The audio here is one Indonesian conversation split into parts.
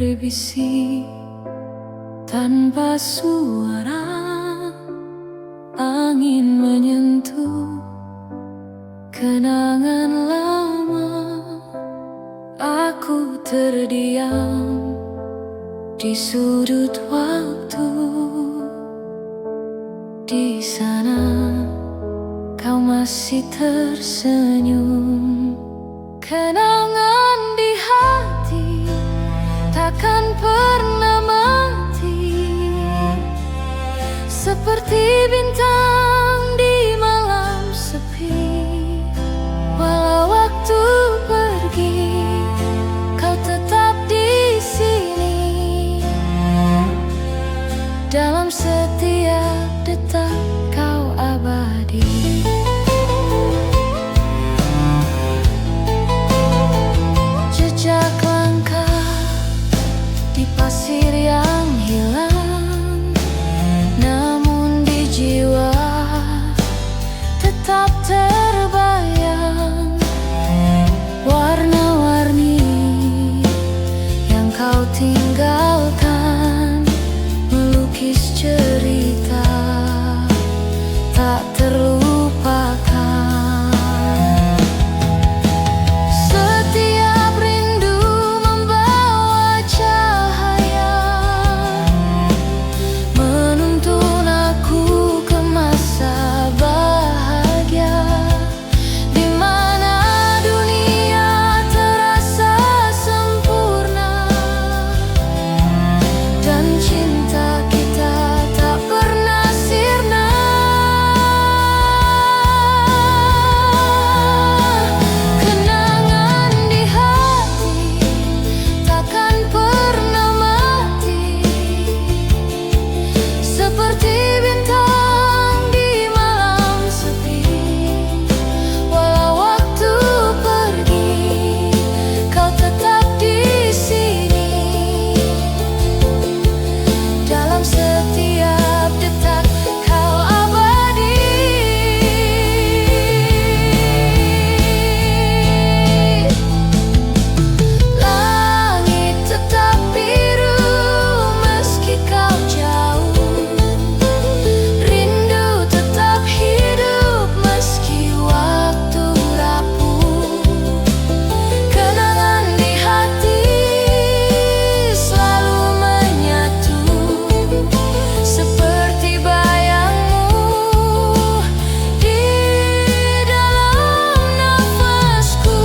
berbisik tanpa suara, angin menyentuh kenangan lama. Aku terdiam di sudut waktu. Di sana kau masih tersenyum. Kenangan di hati takkan pernah mati, seperti bintang di malam sepi. Walau waktu pergi, kau tetap di sini. Dalam setiap detak kau abadi. Jejak langkah di pasir yang hilang, namun di jiwa tetap terbayang. Warna-warni yang kau tinggalkan melukis cerita tak terlupakan. Setiap rindu membawa cahaya, menuntun aku ke masa bahagia, di mana dunia terasa sempurna dan cinta kita tak pernah sirna. Kenangan di hati takkan pernah mati, seperti bintang di malam sepi. Walau waktu pergi, kau tetap di sini. Dalam setiap detak kau abadi. Langit tetap biru meski kau jauh, rindu tetap hidup meski waktu rapuh. Kenangan di hati selalu menyatu, seperti bayangmu di dalam nafasku.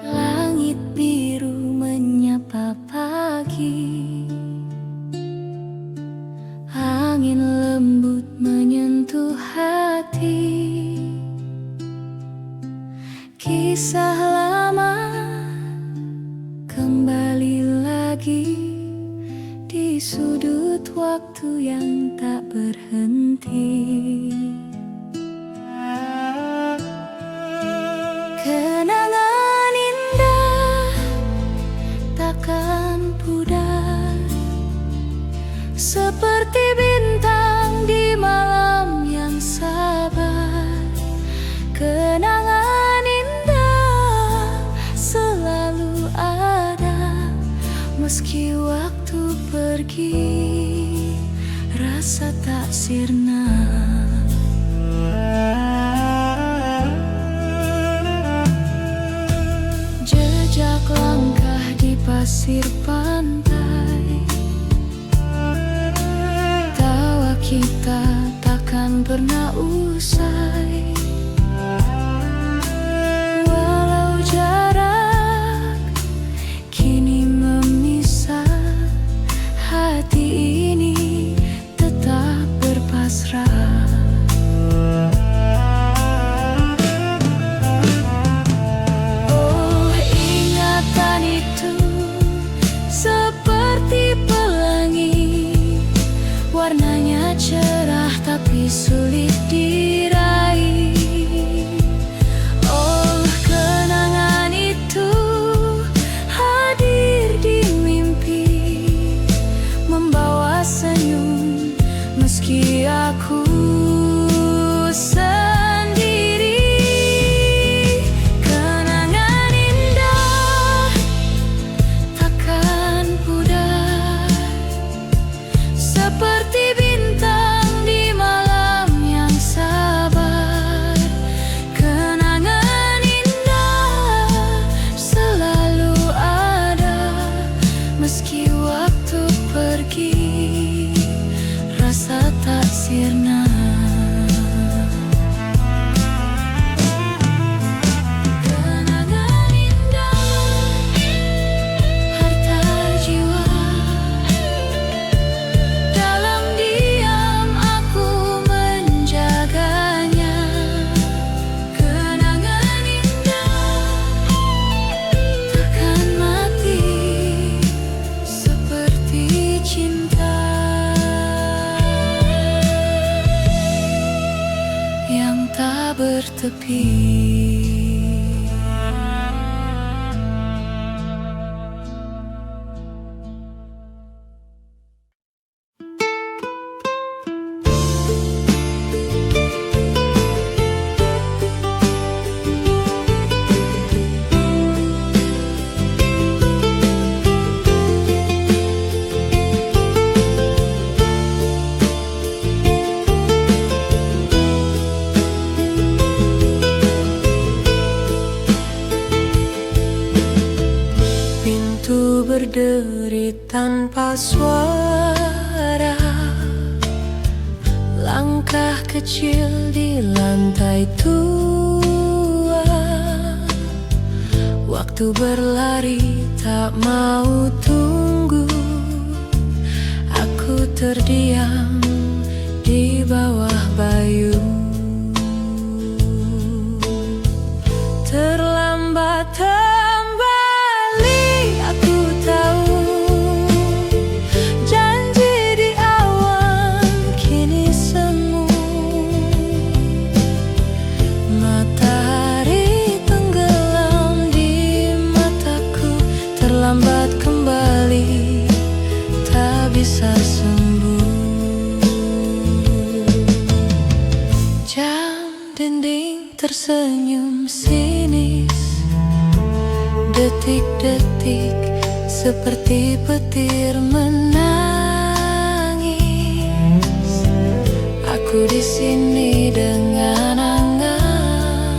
Langit biru menyapa pagi, angin lembut menyentuh hati. Kisah lama kembali lagi di sudut waktu yang tak berhenti. Kenangan indah takkan pudar, seperti bintang di malam yang sabar. Kenangan indah selalu ada, meski waktu pergi, rasa tak sirna. Jejak langkah di pasir pantai, tawa kita takkan pernah usai. Walau jarak kini memisah, hati ini tetap berpasrah. Oh, ingat berderit tanpa suara, langkah kecil di lantai tua. Waktu berlari tak mau tunggu, aku terdiam di bawah bayu. Terlambat kembali, aku tahu janji di awan kini semu. Matahari tenggelam di mataku, terlambat kembali, tak bisa sembuh. Jam dinding tersenyum sinis, detik-detik seperti petir menangis. Aku di sini dengan angan,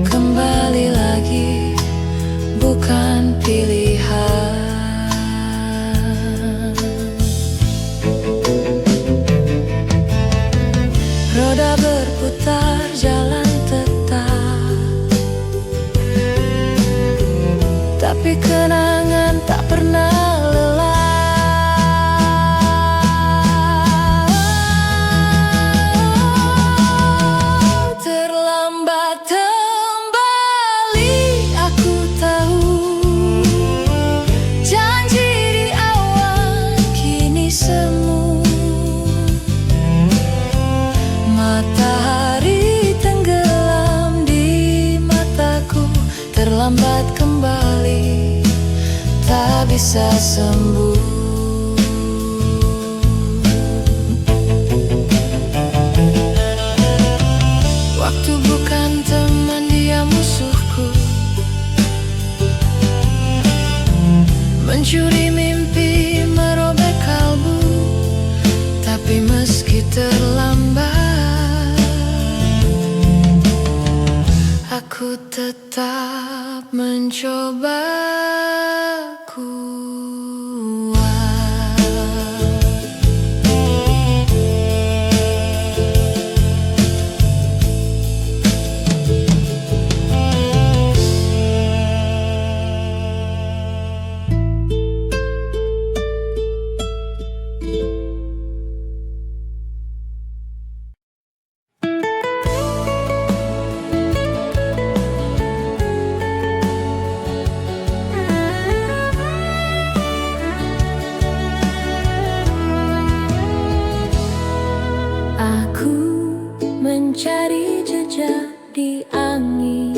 kembali lagi bukan pilihan. Roda berputar, jalan tetap, tapi kenangan tak pernah lelah. Terlambat kembali, aku tahu janji di awan kini semu. Matahari tenggelam di mataku, terlambat kembali, tak bisa sembuh. Waktu bukan teman, dia musuhku, mencuri mimpi, merobek kalbu. Tapi meski terlambat, aku tetap mencoba kuat. Aku mencari jejak di angin,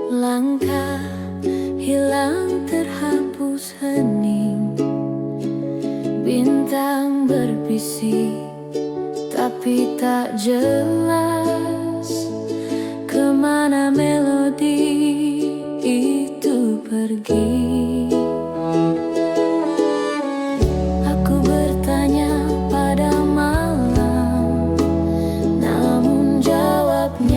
langkah hilang terhapus hening. Bintang berbisik tapi tak jelas kemana melodi itu pergi. Aku bertanya pada malam, namun jawabnya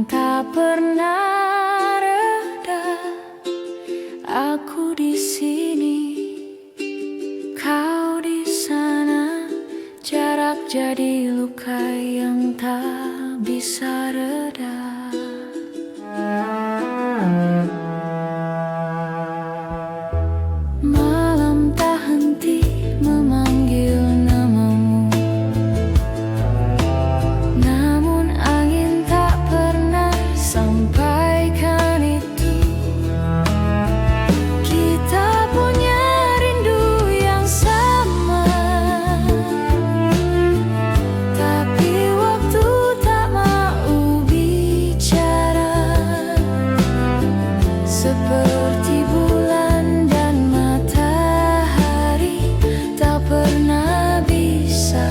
yang tak pernah reda. Aku di sini, kau di sana. Jarak jadi luka yang tak bisa reda. Malam tak henti memanggil namamu, namun angin tak pernah sampaikan itu. Kita punya rindu yang sama, tapi waktu tak mau bicara. Seperti bulan dan matahari, tak pernah bisa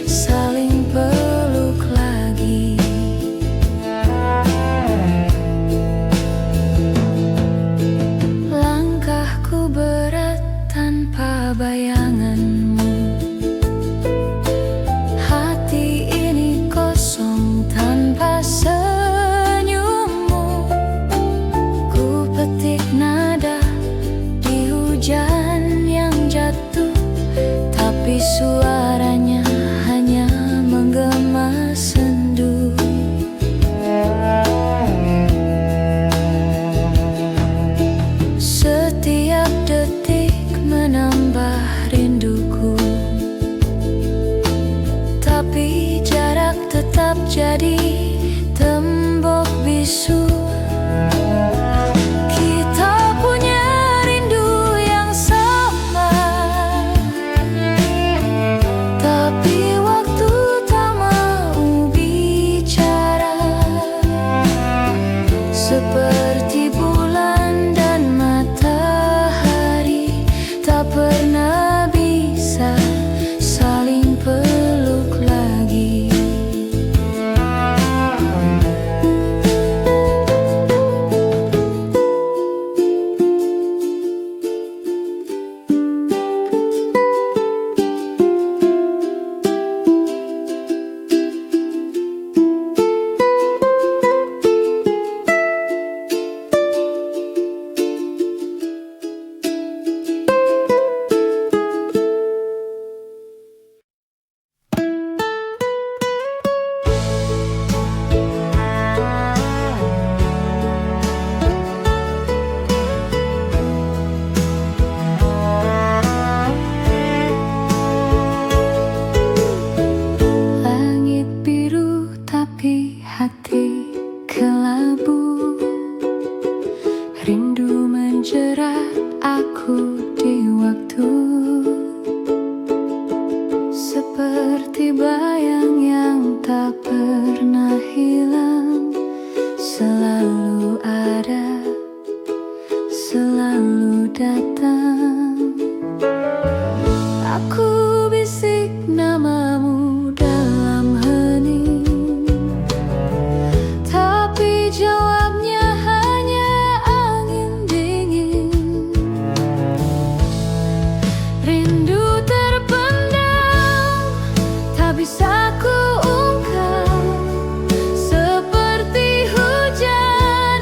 saling peluk lagi. Langkahku berat tanpa bayanganmu, hati ini kosong tanpa senyummu. Ku petik nada di hujan yang jatuh, tapi suaranya hanya menggema sendu. Setiap detik menambah rinduku, tapi jarak tetap jadi tembok bisu. Kita punya rindu yang sama, tapi waktu tak mau bicara. Seperti bulan dan matahari, tak pernah bisa saling peluk lagi. Langit biru tapi hati kelabu, rindu menjerat aku di waktu. Seperti bayang yang tak pernah hilang, selalu ada, selalu datang. Aku bisik namamu dalam hening, tapi jawabnya hanya angin dingin. Rindu terpendam, tak bisa ku ungkap. Seperti hujan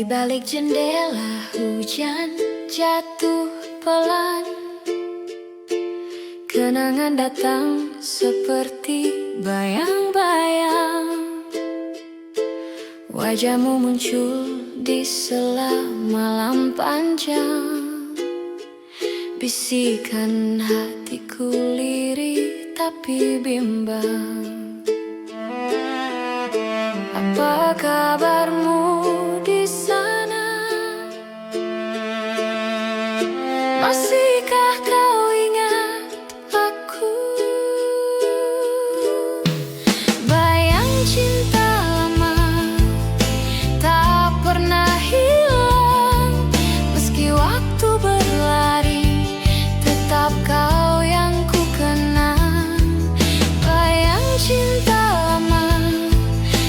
balik jendela hujan jatuh pelan, kenangan datang seperti bayang-bayang. Wajahmu muncul di sela malam panjang, bisikan hatiku lirih tapi bimbang. Apa kabarmu di sana? Masihkah kau ingat aku? Bayang cinta lama tak pernah hilang, meski waktu berlari, tetap kau yang ku kenang. Bayang cinta lama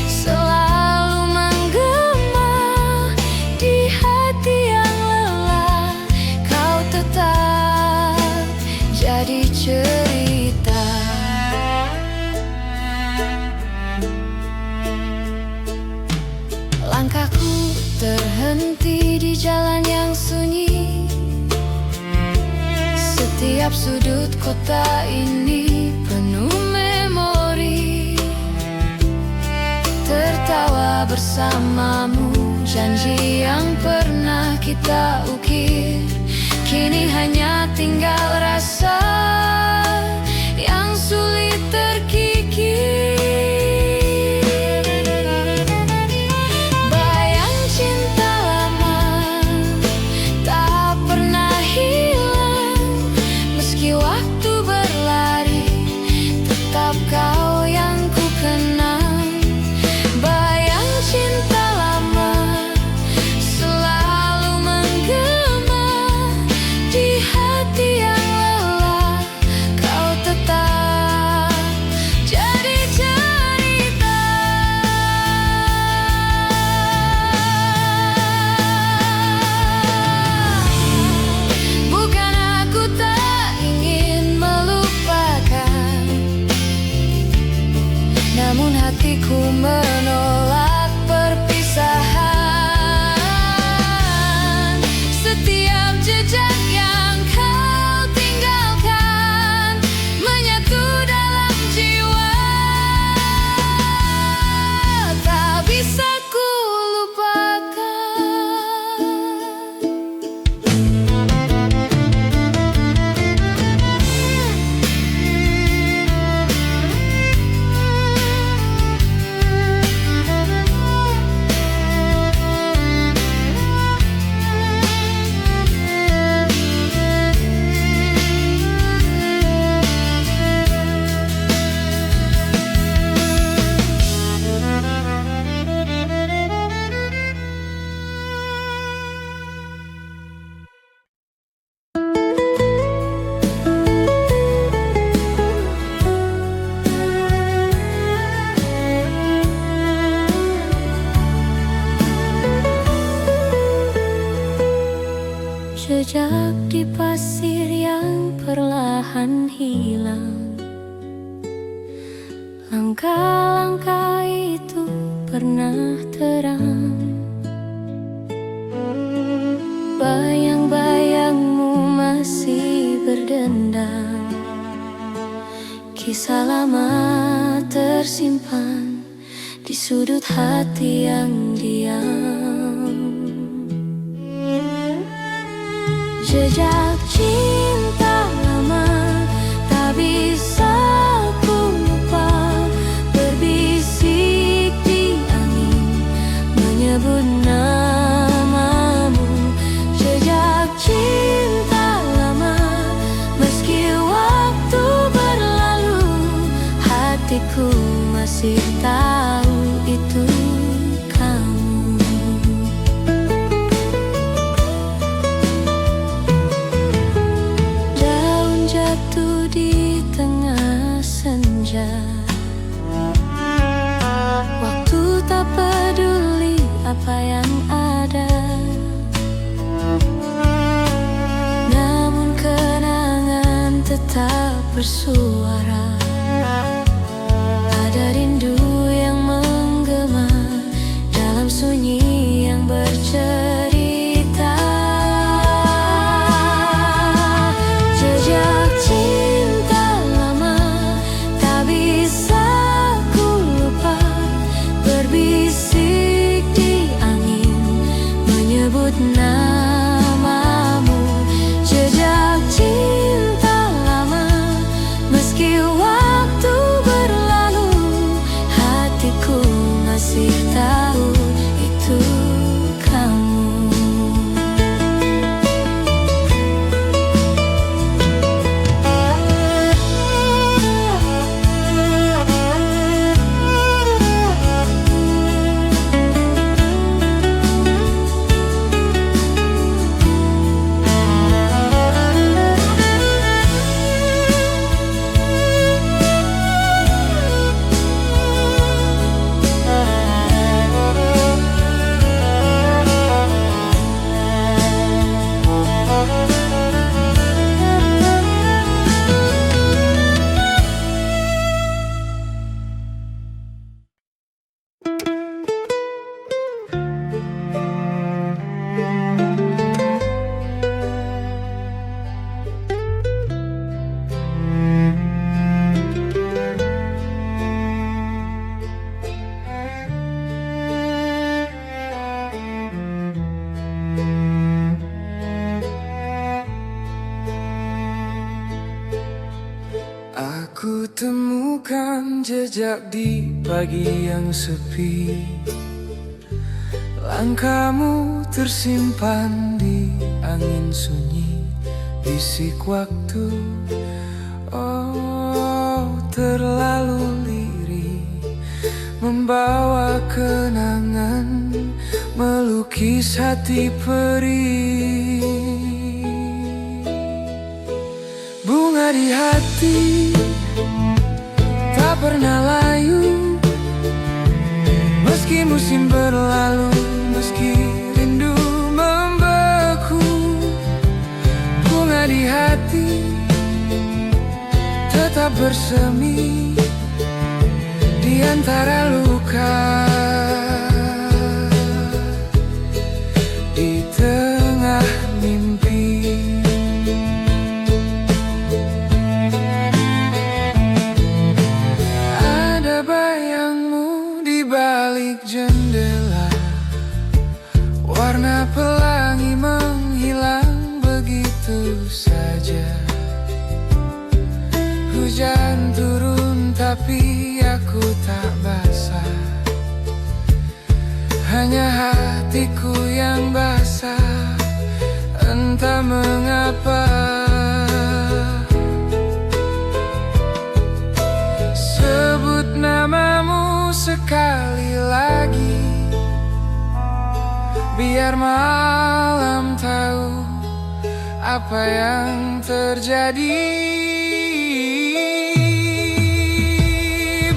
selalu menggema di hati yang lelah, kau tetap jadi cerita. Langkahku terhenti di jalan yang sunyi, setiap sudut kota ini penuh memori. Tertawa bersamamu, janji yang pernah kita ukir, kini hanya tinggal rasa yang sulit terkikis. Bayang cinta lama tak pernah hilang, meski waktu berlari, tetap kau yang ku kenang. Bayang cinta lama selalu menggema di hati yang lelah, kau tetap jadi cerita. Bukan aku tak ingin melupakan, namun hatiku menolak perpisahan. Setiap jejak yang kau tinggalkan menyatu dalam jiwa, tak bisa ku lupakan. Jejak di pasir yang perlahan hilang, langkah-langkah itu pernah terang. Bayang-bayangmu masih berdendam, kisah lama tersimpan di sudut hati yang diam. Jejak cinta lama tak bisa ku lupa, berbisik di angin menyebut namamu. Jejak cinta lama, meski waktu berlalu, hatiku masih tahu itu kamu. Jatuh di tengah senja, waktu tak peduli apa yang ada, namun kenangan tetap bersuara. Ada rindu yang menggema dalam sunyi yang bercerita. Ku temukan jejak di pagi yang sepi. Langkahmu tersimpan di angin sunyi, bisik waktu. Oh, terlalu lirih, membawa kenangan, melukis hati perih. Bunga di hati tak pernah layu, meski musim berlalu, meski rindu membeku. Bunga di hati tetap bersemi di antara luka, di tengah mimpi. Ada bayangmu di balik jendela, warna pelangi menghilang begitu saja. Hujan turun tapi aku tak basah, hanya hatiku yang basah, entah mengapa. Sebut namamu sekali lagi, biar malam tahu apa yang terjadi.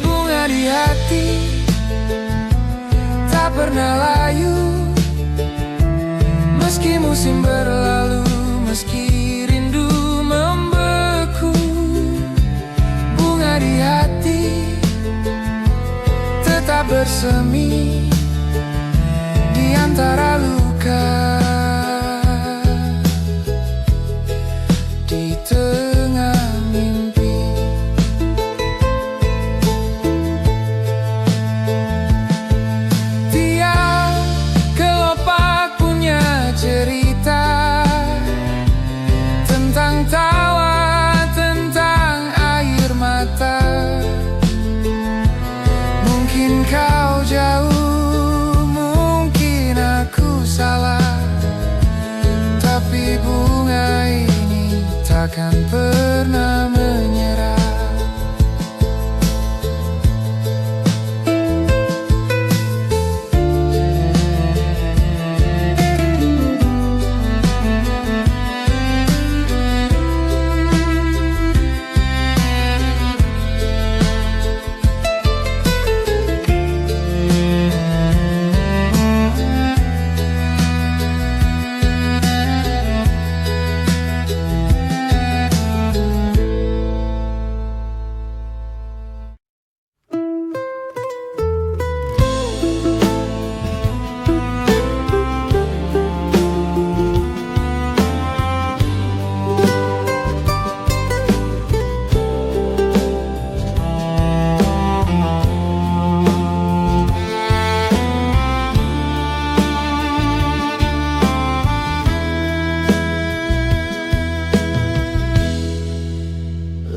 Bunga di hati tak pernah layu, meski musim berlalu, meski rindu membeku. Bunga di hati tetap bersemi di antara luka, di tengah mimpi. Tiap kelopak punya cerita tentang tawa, tentang air mata. Mungkin kau jauh, mungkin aku salah, tapi bunga ini takkan pernah menyerah.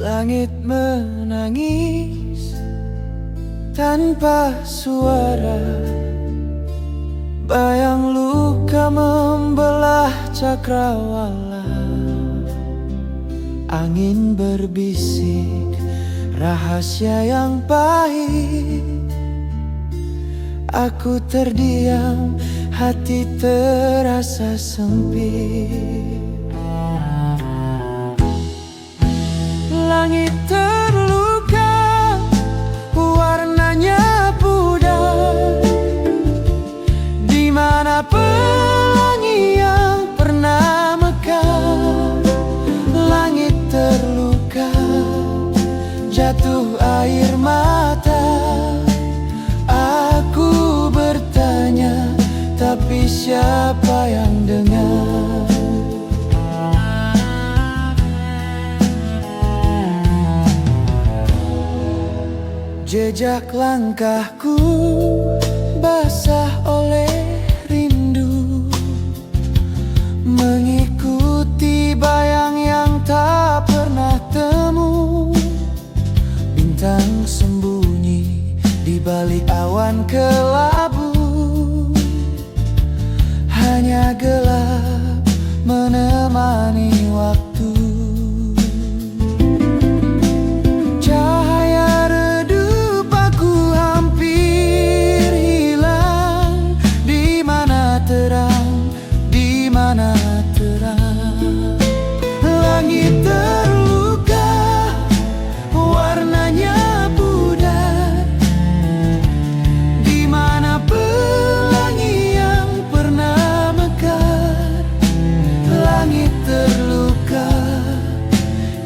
Langit menangis tanpa suara, bayang luka membelah cakrawala. Angin berbisik rahasia yang pahit. Aku terdiam, hati terasa sempit. Langit terluka, warnanya pudar. Di mana pelangi yang pernah mekar? Langit terluka, jatuh air mata. Aku bertanya, tapi siapa yang dengar? Jejak langkahku basah oleh rindu, mengikuti bayang yang tak pernah temu.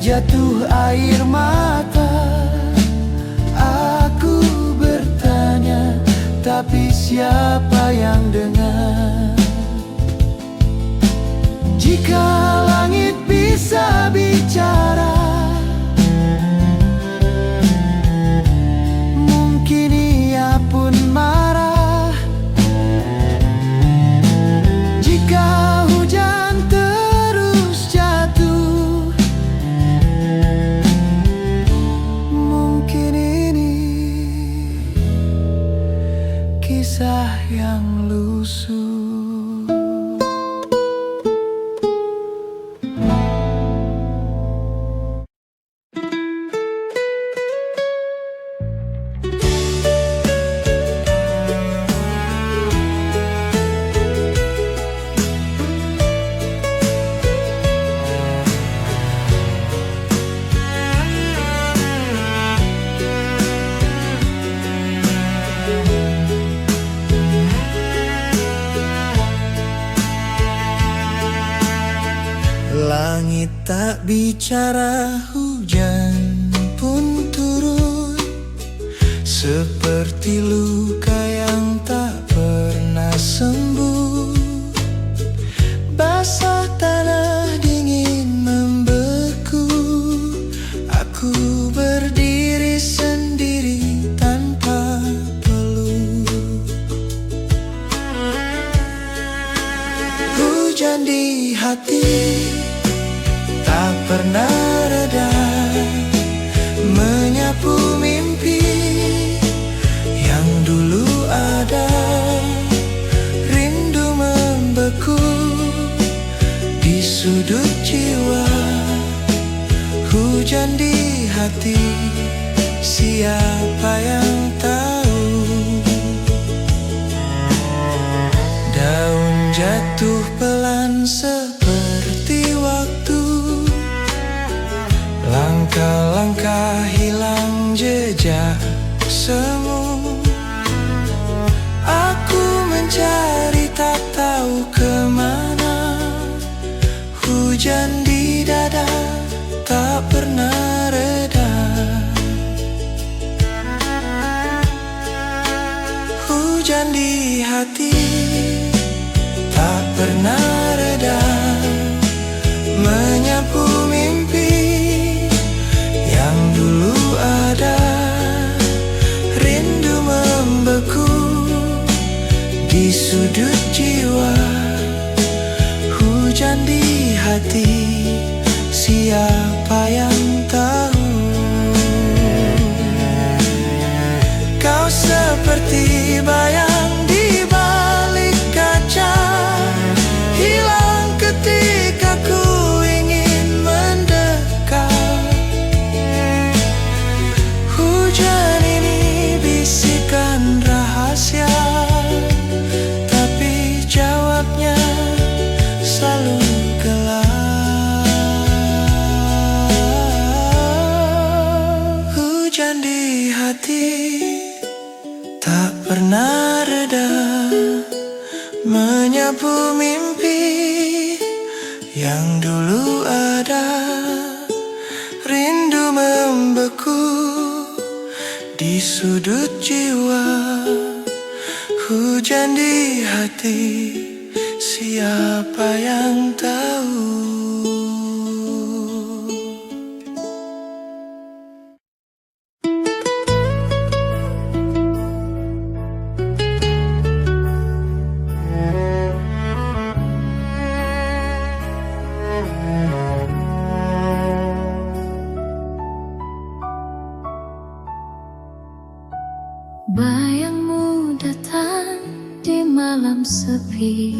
jatuh air mata. Aku bertanya, tapi siapa yang dengar? Jika langit bisa bicara, mungkin ia pun marah. Jika hujan terus jatuh, mungkin ini kisah yang lusuh. Langit tak bicara, hujan pun turun, seperti luka yang tak pernah sembuh. Basah tanah dingin membeku, aku berdiri sendiri tanpa peluk. Hujan di hati tak pernah reda, menyapu mimpi yang dulu ada. Rindu membeku di sudut jiwa. Hujan di hati, siapa yang tahu? Daun jatuh pelan seperti waktu, langkah-langkah hilang jejak semu. Aku mencari tak tahu kemana. Hujan di dada tak pernah reda. Hujan di hati tak pernah reda, menyapu mimpi yang dulu ada. Rindu membeku di sudut jiwa. Hujan di hati, siapa yang tahu? Kau seperti bayang di balik kaca, hilang ketika ku ingin mendekat. Hujan ini bisikan rahasia, tapi jawabnya selalu gelap. Hujan di hati tak pernah reda, menyapu mimpi yang dulu ada. Rindu membeku di sudut jiwa. Hujan di hati, siapa yang tahu? Bayangmu datang di malam sepi,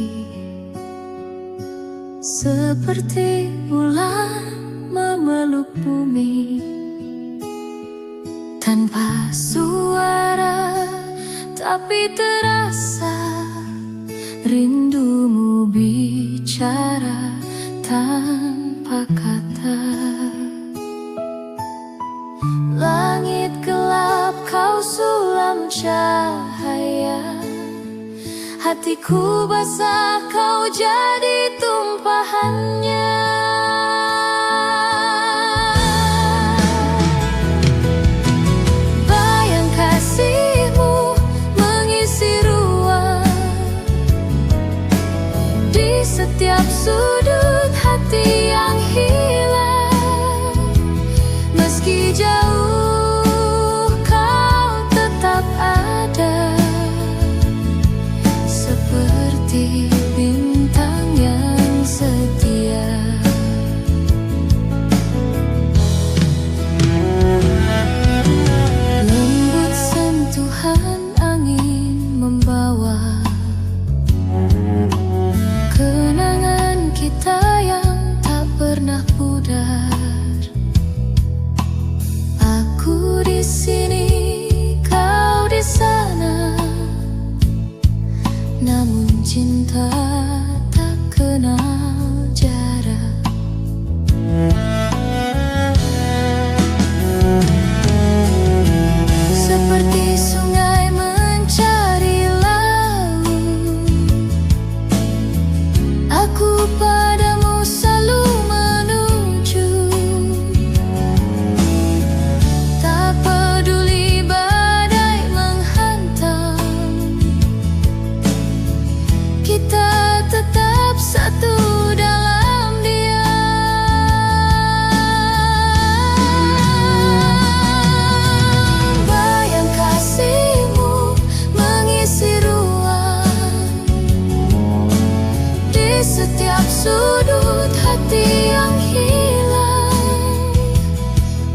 seperti bulan memeluk bumi. Tanpa suara, tapi terasa rindumu bicara tanpa kata. Langit gelap kau sulam cahaya, hatiku basah kau jadi tumpahannya. di sini, kau di sana. Namun cinta tak kenal jarak. Seperti sungai mencari laut, aku padamu selalu menuju. Tak peduli badai menghantam, kita tetap satu dalam dia. Bayang kasihmu mengisi ruang di setiap sudut hati yang hilang.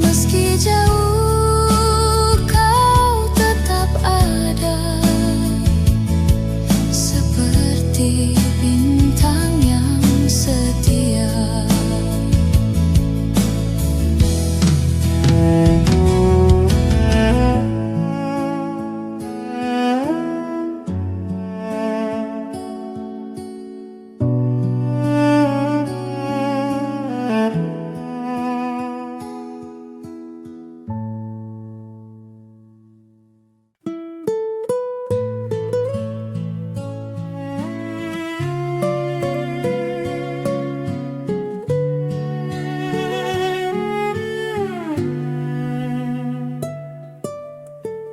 Meski jauh, kau tetap ada, seperti bintang yang setia.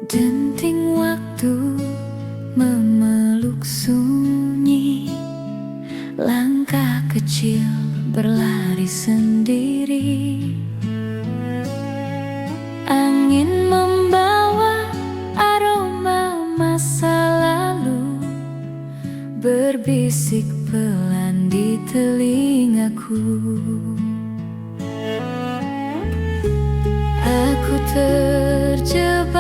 Denting waktu memeluk sunyi, langkah kecil berlari sendiri. Angin membawa aroma masa lalu, berbisik pelan di telingaku. Aku terjebak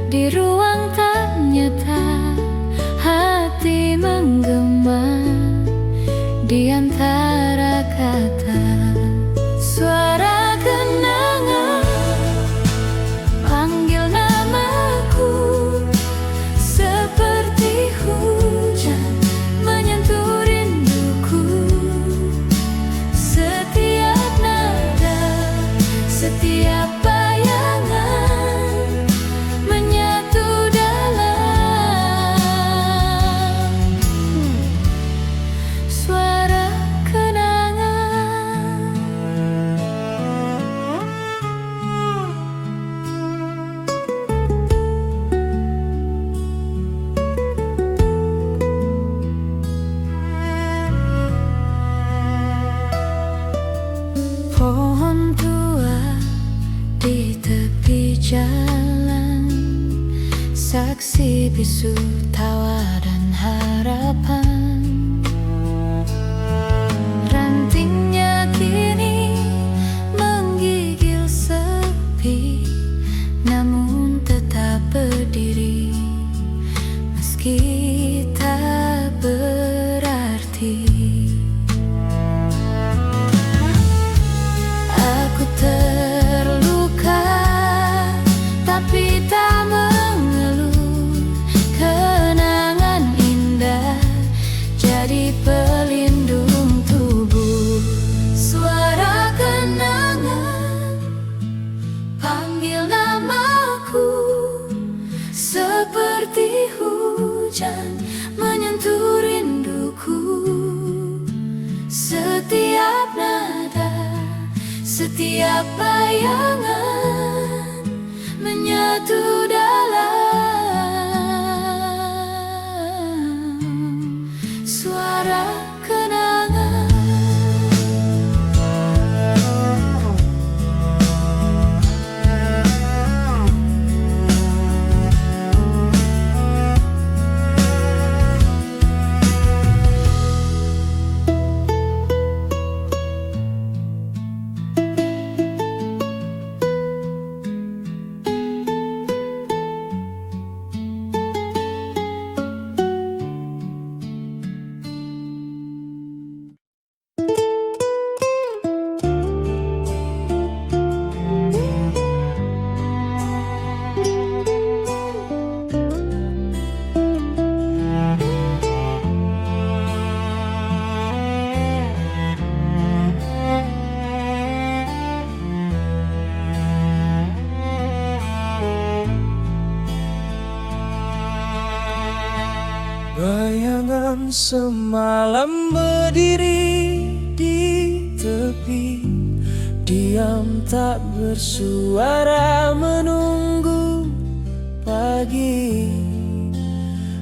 di ruang tak nyata, hati menggema di antara kata. Suara kenangan panggil namaku, seperti hujan menyentuh rinduku. Setiap nada, setiap bayangan menyatu dalam suara kenangan. Pohon tua di tepi jalan, saksi bisu tawa dan harapan. Rantingnya kini menggigil sepi, namun tetap berdiri meski tak berarti. Aku terluka tapi tak mengeluh. Kenangan indah jadi pelindung tubuh. Suara kenangan panggil namaku, seperti hujan menyentuh rinduku. Setiap nada, setiap bayangan menyatu dalam suara kenangan. semalam berdiri di tepi, diam tak bersuara menunggu pagi.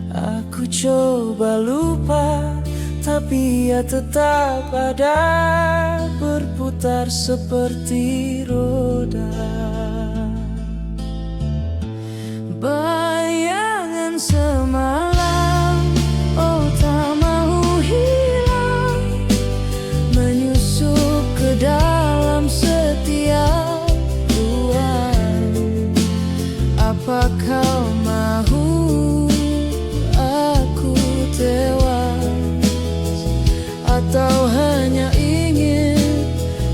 Aku coba lupa, tapi ia tetap ada, berputar seperti roda. Bayangan semalam, oh tak mau hilang, menyusup ke dalam setiap ruang. Apa kau mahu aku tewas, atau hanya ingin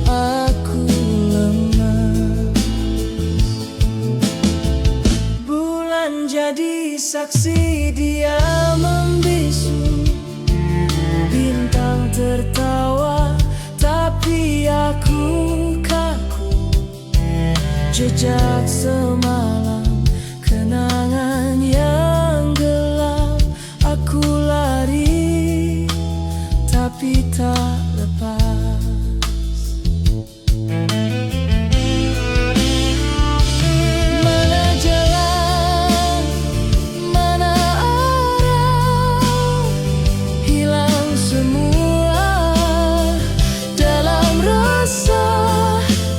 aku lemah? Bulan jadi saksi, dia membisu, bintang tertawa, tapi aku kaku. Jejak semalam, kenangan yang gelap, aku lari tapi tak lepas. Mana jalan, mana arah, hilang semua dalam rasa.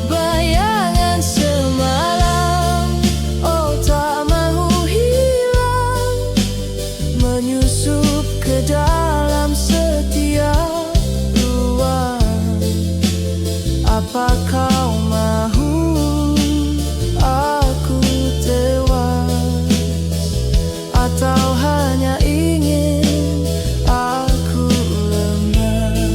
Bayangan semalam, oh tak mau hilang, menyusup ke dalam setiap ruang. Apa kau mahu aku tewas, atau hanya ingin aku lemas?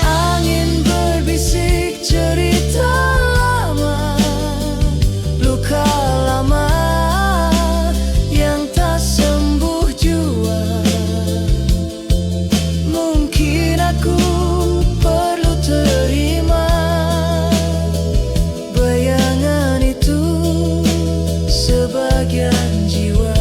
Angin berbisik cerita lama, luka lama yang tak sembuh jua. Mungkin aku perlu terima bayangan itu sebagian jiwa.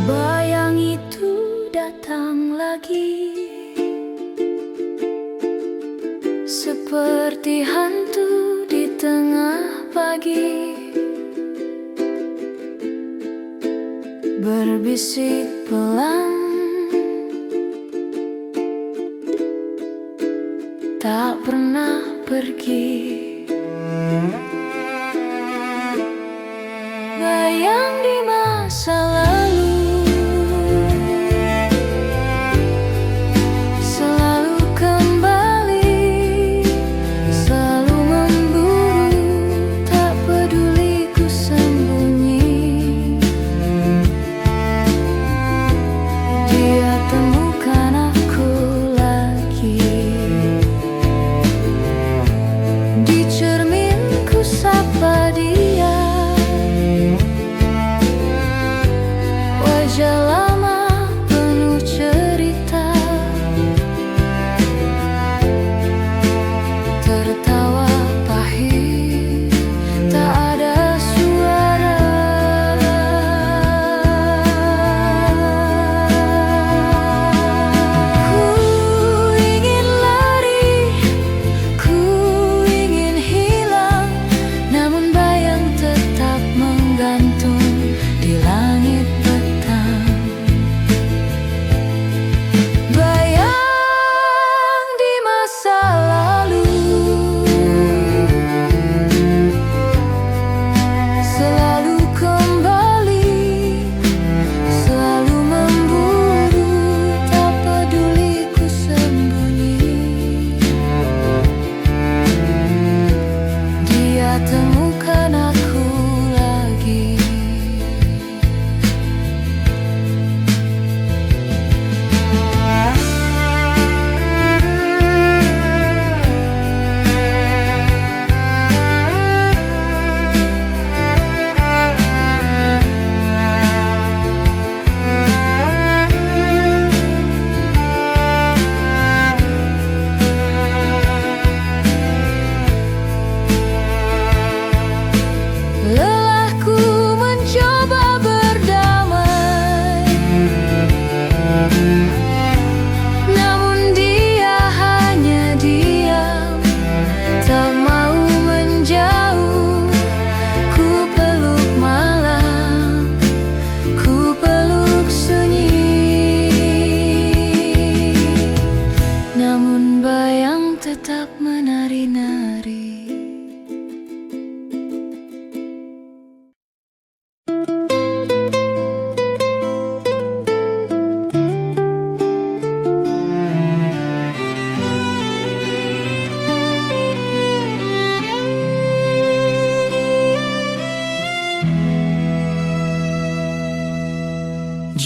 Bayang itu datang lagi, seperti hantu di tengah pagi, berbisik pelan, tak pernah pergi. Bayang di masa lalu, selalu kembali, selalu memburu, tak peduli ku sembunyi. Dia temukan aku lagi, di cermin ku sapa dia.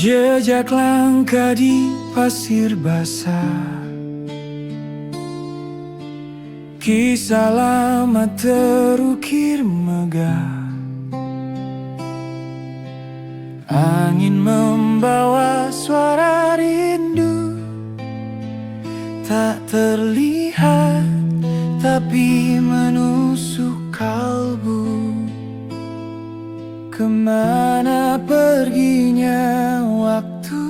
Jejak langkah di pasir basah, kisah lama terukir megah. Angin membawa suara rindu, tak terlihat tapi menusuk kalbu. Kemana perginya waktu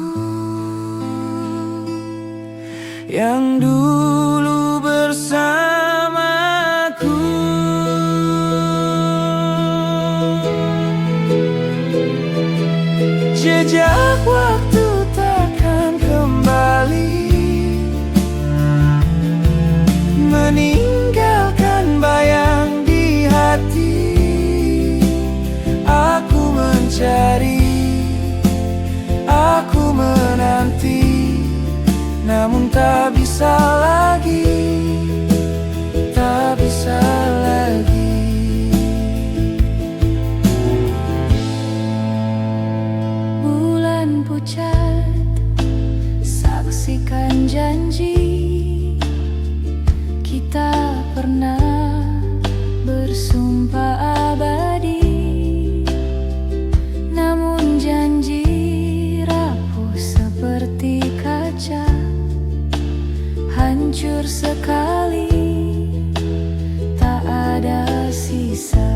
yang dulu bersamaku? Jejak waktu takkan kembali, meninggalkan bayang di hati. Aku mencari, aku menanti, namun tak bisa lagi, tak bisa lagi. Bulan pucat, saksikan janji. Kita pernah bersumpah abadi, namun janji rapuh seperti kaca, hancur sekali, tak ada sisa.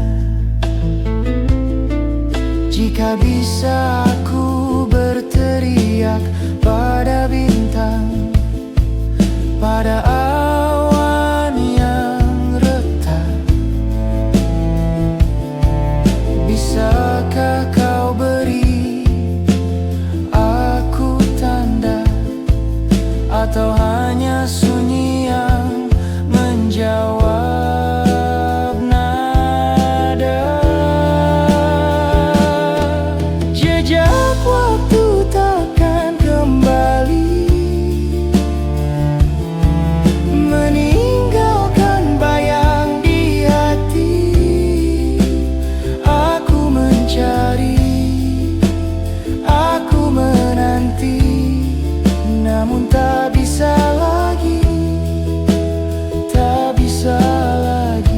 Jika bisa aku berteriak pada bintang, pada awan yang retak, bisakah kau beri aku tanda, atau hanya sunyi yang menjawab nada? Jejak waktu takkan kembali, meninggalkan bayang di hati. Aku mencari, aku menanti, namun tak bisa lagi, tak bisa lagi.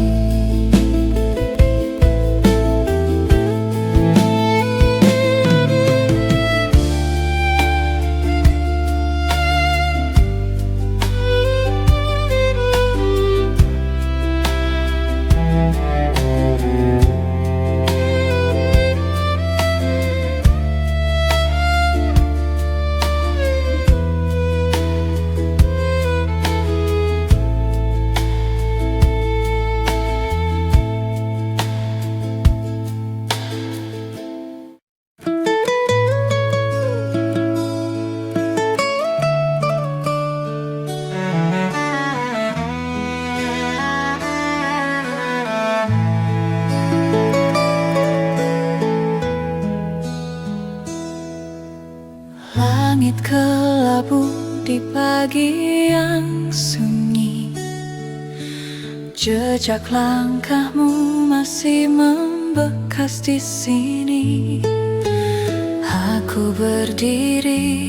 Langit kelabu di pagi yang sunyi, jejak langkahmu masih membekas di sini. Aku berdiri,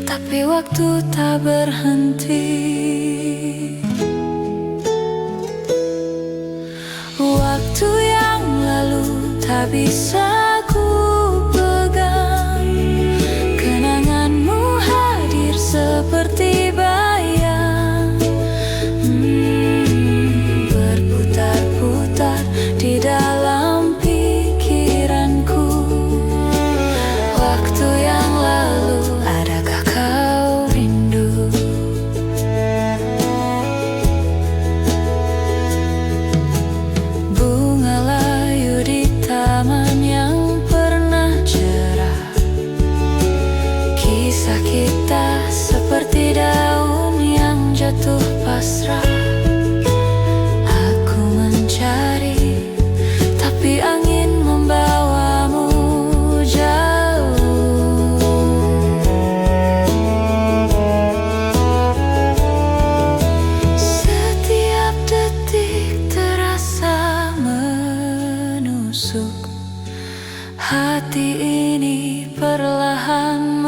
tapi waktu tak berhenti. Waktu yang lalu tak bisa ku pegang, kenanganmu hadir seperti bayang, berputar-putar di dalam pikiranku. Waktu yang lalu, adakah kau rindu? Bunga layu di taman yang pernah cerah, kisah kita seperti daun yang jatuh pasrah. Aku mencari, tapi angin membawamu jauh. Setiap detik terasa menusuk, hati ini perlahan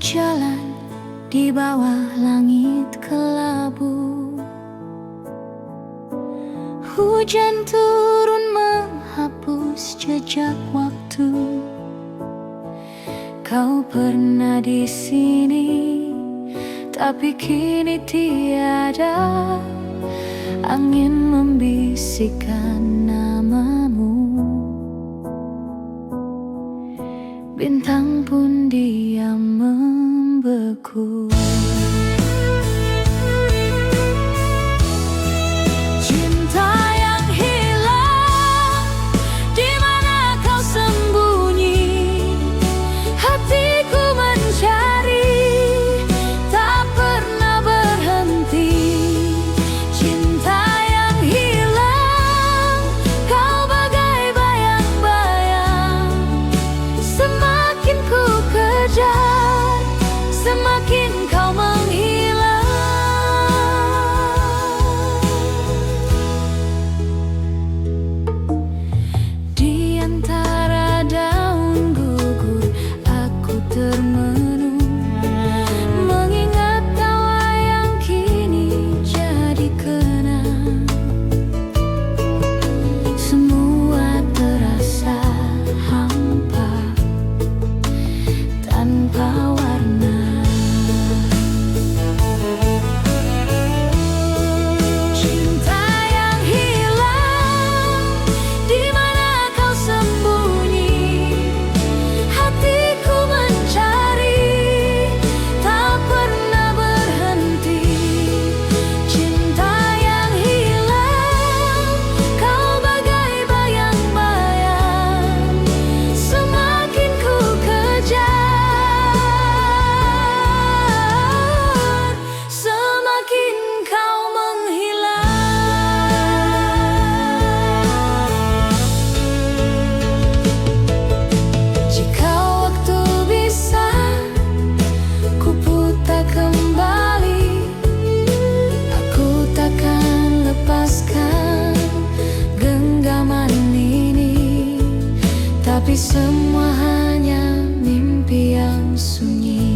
jalan di bawah langit kelabu. Hujan turun menghapus jejak waktu. Kau pernah di sini, tapi kini tiada. Angin membisikkan namamu, bintang pun diam membeku. Cinta yang hilang, di mana kau sembunyi? Hatiku mencari, tak pernah berhenti. Cinta yang hilang, kau bagai bayang-bayang. Semakin ku kejar, semakin kau menghilang. Di antara daun gugur, aku termenung, mengingat tawa yang kini jadi kenang. Semua terasa hampa, tanpa warna. Cinta yang hilang, di mana kau sembunyi? Hatiku mencari, tak pernah berhenti. Cinta yang hilang, kau bagai bayang-bayang. Semakin ku kejar, semakin kau menghilang. Jika waktu bisa ku putar kembali, aku takkan lepaskan genggaman ini. Tapi semua hanya mimpi yang sunyi.